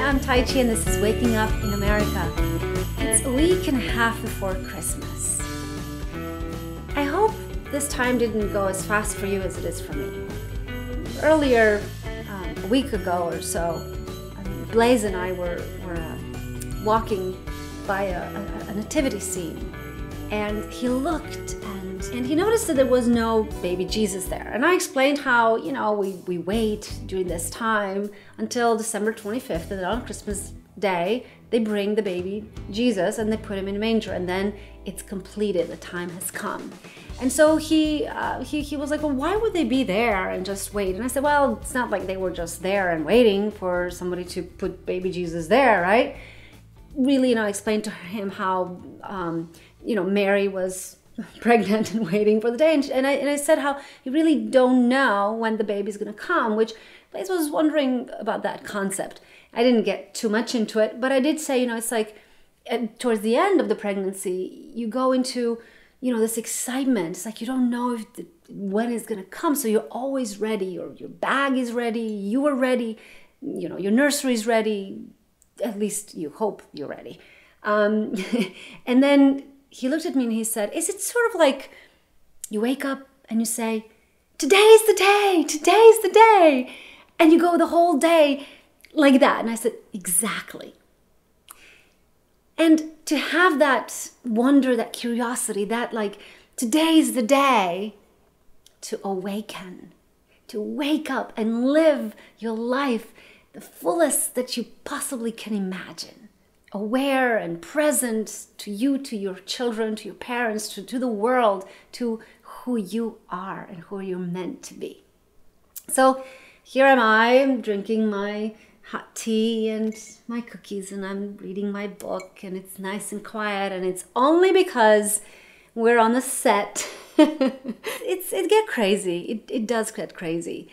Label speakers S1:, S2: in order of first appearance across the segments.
S1: I'm Tajci and this is Waking Up in America. It's a week and a half before Christmas. I hope this time didn't go as fast for you as it is for me. Earlier, a week ago or so, Blaze and I were walking by a nativity scene, and he looked and he noticed that there was no baby Jesus there. And I explained how, we wait during this time until December 25th, and then on Christmas Day, they bring the baby Jesus and they put him in a manger, and then it's completed, the time has come. And so he was like, well, why would they be there and just wait? And I said, well, it's not like they were just there and waiting for somebody to put baby Jesus there, right? Really, I explained to him how, Mary was pregnant and waiting for the day. And I said how you really don't know when the baby's going to come, which Blaze was wondering about that concept. I didn't get too much into it, but I did say, it's like towards the end of the pregnancy, you go into, this excitement. It's like you don't know when it's going to come. So you're always ready. Your bag is ready. You are ready. Your nursery's ready. At least you hope you're ready. And then he looked at me and he said, is it sort of like you wake up and you say, today's the day, today's the day. And you go the whole day like that. And I said, exactly. And to have that wonder, that curiosity, that like, today's the day to awaken, to wake up and live your life the fullest that you possibly can imagine. Aware and present to you, to your children, to your parents, to the world, to who you are and who you're meant to be. So here am I drinking my hot tea and my cookies, and I'm reading my book, and it's nice and quiet, and it's only because we're on the set. It gets crazy. It does get crazy.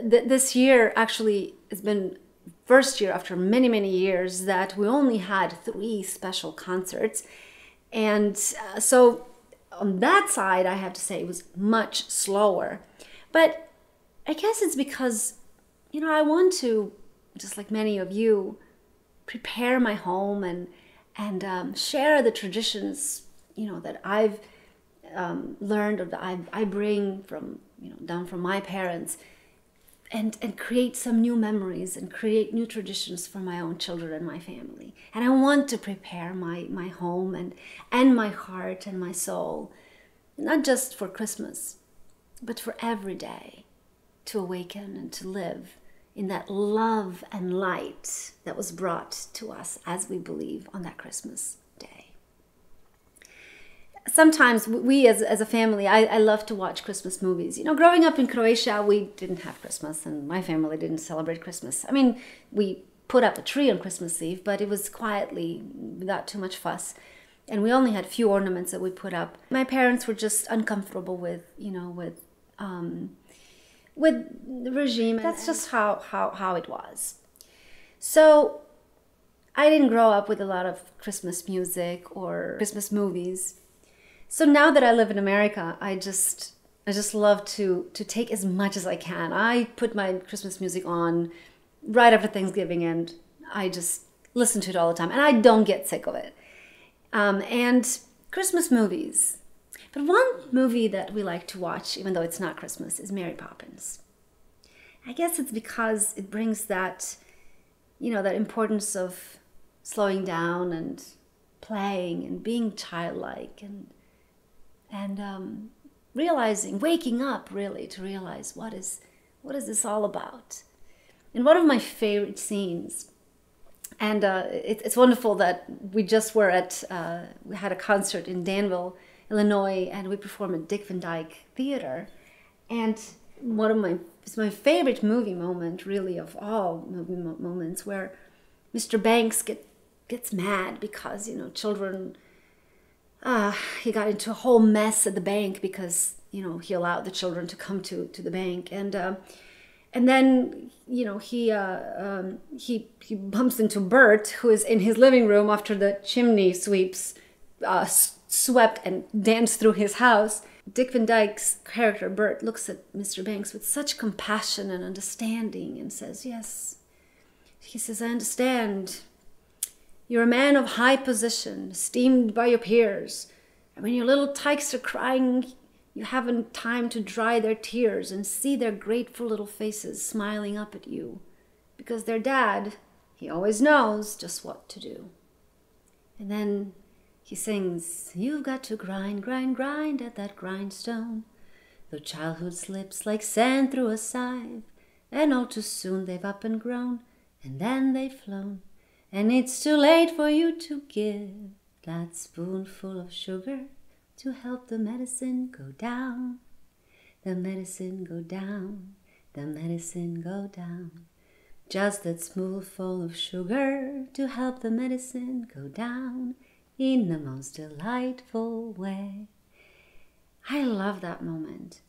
S1: This year actually has been first year after many, many years that we only had 3 special concerts. And so on that side, I have to say it was much slower. But I guess it's because, I want to, just like many of you, prepare my home and share the traditions, that I've learned, or that I bring from, down from my parents, and create some new memories and create new traditions for my own children and my family. And I want to prepare my home and my heart and my soul, not just for Christmas, but for every day, to awaken and to live in that love and light that was brought to us, as we believe, on that Christmas day. Sometimes we as a family, I love to watch Christmas movies. Growing up in Croatia, we didn't have Christmas, and my family didn't celebrate Christmas. I mean, we put up a tree on Christmas Eve, but it was quietly, without too much fuss. And we only had few ornaments that we put up. My parents were just uncomfortable with the regime. That's just how it was. So I didn't grow up with a lot of Christmas music or Christmas movies. So now that I live in America, I just love to take as much as I can. I put my Christmas music on right after Thanksgiving, and I just listen to it all the time, and I don't get sick of it. And Christmas movies. But one movie that we like to watch, even though it's not Christmas, is Mary Poppins. I guess it's because it brings that, that importance of slowing down and playing and being childlike and realizing, waking up really to realize what is this all about. And one of my favorite scenes, and it's wonderful that we just were we had a concert in Danville, Illinois, and we performed at Dick Van Dyke Theater. And it's my favorite movie moment, really, of all movie moments, where Mr. Banks gets mad because, children, he got into a whole mess at the bank because, he allowed the children to come to the bank. And then, he bumps into Bert, who is in his living room after the chimney swept and danced through his house. Dick Van Dyke's character, Bert, looks at Mr. Banks with such compassion and understanding and says, yes, He says, I understand. You're a man of high position, esteemed by your peers. And when your little tykes are crying, you haven't time to dry their tears and see their grateful little faces smiling up at you. Because their dad, he always knows just what to do. And then he sings, you've got to grind, grind, grind at that grindstone. Though childhood slips like sand through a scythe, and all too soon they've up and grown, and then they've flown. And it's too late for you to give that spoonful of sugar to help the medicine go down. The medicine go down, the medicine go down. Just that spoonful of sugar to help the medicine go down in the most delightful way. I love that moment.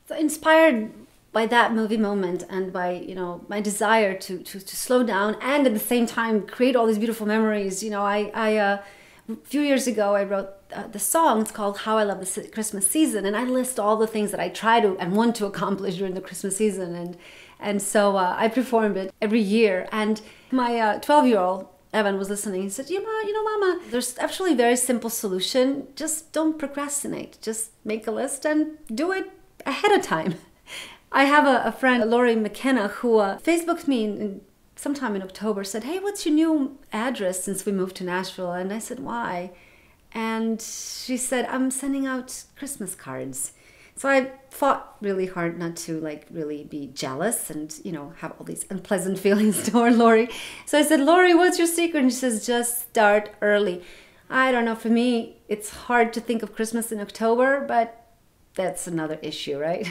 S1: So inspired by that movie moment and by, you know, my desire to slow down and at the same time create all these beautiful memories. You know, a few years ago I wrote the song. It's called How I Love the Christmas Season, and I list all the things that I try to and want to accomplish during the Christmas season, and so I performed it every year. And my 12-year-old Evan was listening. He said, you know, Mama, there's actually a very simple solution. Just don't procrastinate. Just make a list and do it ahead of time. I have a friend, Lori McKenna, who Facebooked me sometime in October, said, hey, what's your new address since we moved to Nashville? And I said, why? And she said, I'm sending out Christmas cards. So I fought really hard not to really be jealous and, you know, have all these unpleasant feelings toward Lori. So I said, Lori, what's your secret? And she says, just start early. I don't know, for me, it's hard to think of Christmas in October, but that's another issue, right?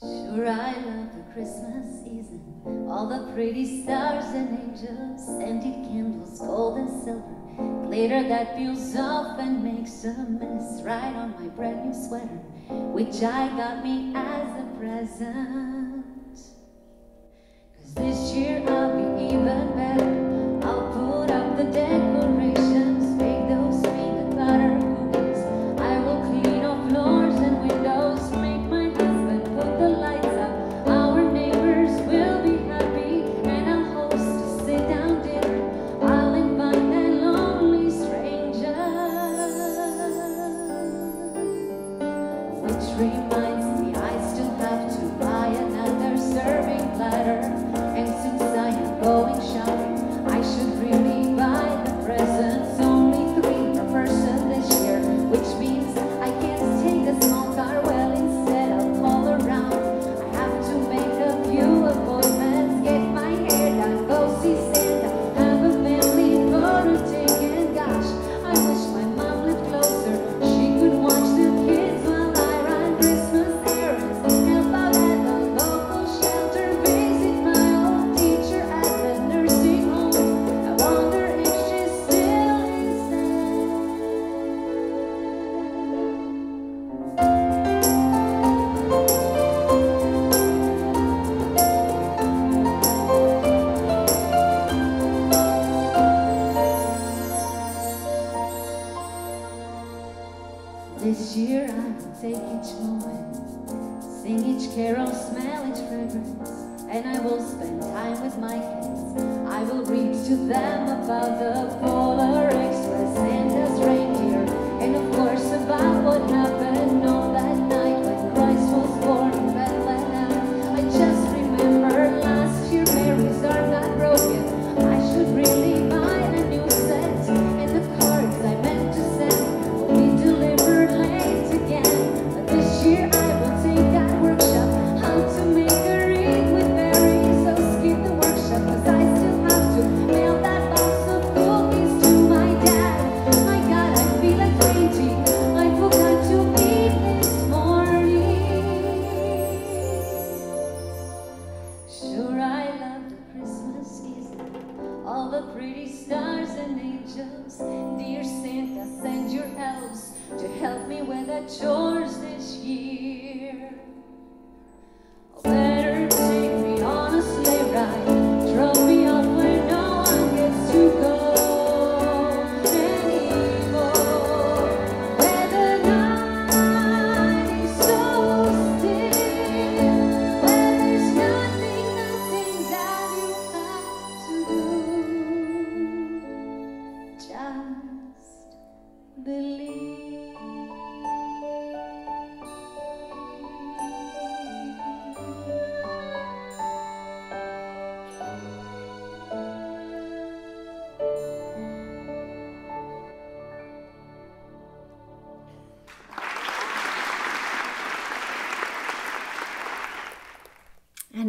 S1: Sure, I love the Christmas season, all the pretty stars and angels, scented candles, gold and silver, glitter that peels off and makes a mess right on my brand new sweater, which I got me as a present. 'Cause this year I'll be even better. I'll put up the decorations, bake those peanut butter cookies. I will clean up floors and windows, make my husband put the lights up. Our neighbors will be happy, and I'll host a sit-down dinner. I'll invite that lonely stranger. Which reminds me, I still have to buy another serving platter. And since I am going shopping, I should really buy the presents. Only 3 per person this year, which means I can't take a small car. Well, instead I'll call around. I have to make a few appointments, get my hair done, go see Santa, have a family photo taken. Gosh, I wish my mom lived closer. She could watch the kids while I run Christmas errands, help out at the local shelter, visit my old teacher at the nursing home. I wonder if she still is there. This year I will take each moment, sing each carol, smell each fragrance, and I will spend time with my kids. I will read to them about the Polar Express, Santa's reindeer, and of course about what happened on that night when Christ was born in Bethlehem. I just remember last year Mary's arm got broken. I should really buy a new set, and the cards I meant to send will be delivered late again. But this year I will take that workshop, how to make a wreath with berries. So skip the workshop, 'cause I still have to mail that box of cookies to my dad. My God, I feel like fainting. I forgot to eat this morning. Sure, I love the Christmas season, all the pretty stars and angels. Dear Santa, send your elves to help me with the chores this year. Better take me on a sleigh ride, drop me off where no one gets to go anymore. Where the night is so still, where there's nothing that you have to do.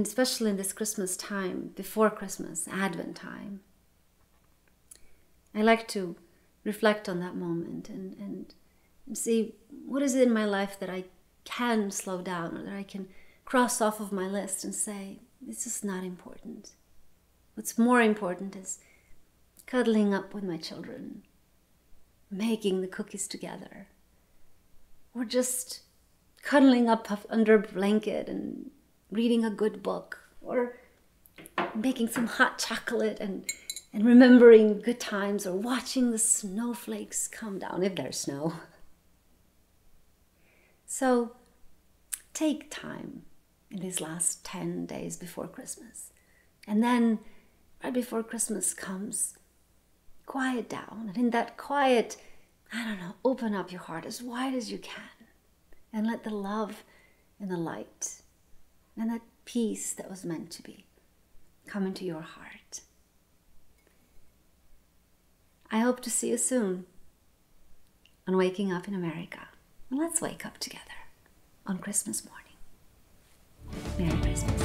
S1: And especially in this Christmas time, before Christmas, Advent time, I like to reflect on that moment and see what is it in my life that I can slow down, or that I can cross off of my list and say, this is not important. What's more important is cuddling up with my children, making the cookies together, or just cuddling up under a blanket and reading a good book, or making some hot chocolate and remembering good times, or watching the snowflakes come down, if there's snow. So take time in these last 10 days before Christmas. And then right before Christmas comes, quiet down. And in that quiet, open up your heart as wide as you can. And let the love and the light and that peace that was meant to be come into your heart. I hope to see you soon on Waking Up in America. And let's wake up together on Christmas morning. Merry Christmas.